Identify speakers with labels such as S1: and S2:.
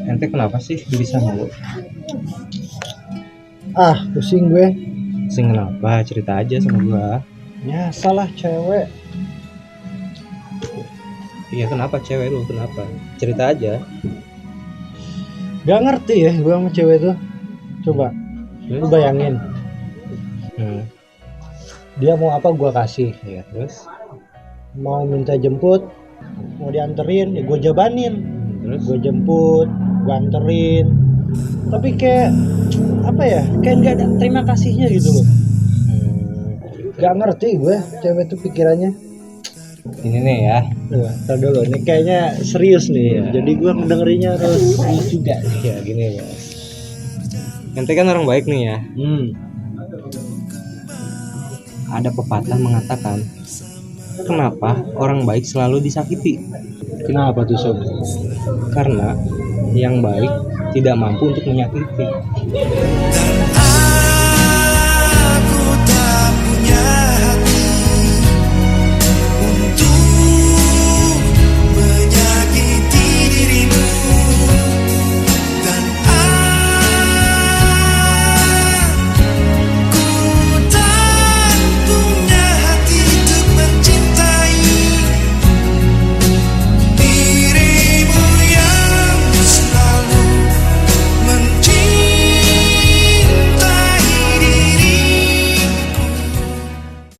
S1: Ente kenapa sih bisa mulu?
S2: Pusing gue.
S1: Sing kenapa? Cerita aja sama gua.
S2: Ya salah cewek.
S1: Iya, kenapa cewek lu? Kenapa? Cerita aja.
S2: Gak ngerti ya gue sama cewek tuh. Coba lu bayangin, dia mau apa gue kasih.
S1: Ya, terus
S2: Mau minta jemput, mau dianterin, ya gue jabanin.
S1: terus
S2: Gue jemput, gue anterin. Tapi kayak apa ya? Kayak nggak ada terima kasihnya gitu loh. Gak ngerti gue cewek tuh pikirannya.
S1: ini nih ya.
S2: Ntar dulu, ini kayaknya serius nih. Jadi gue ngedengerinnya harus serius juga.
S1: Ya gini ya. Ente kan orang baik nih ya. Ada pepatah mengatakan, kenapa orang baik selalu disakiti?
S2: Kenapa tuh sob?
S1: Karena yang baik tidak mampu untuk menyakiti.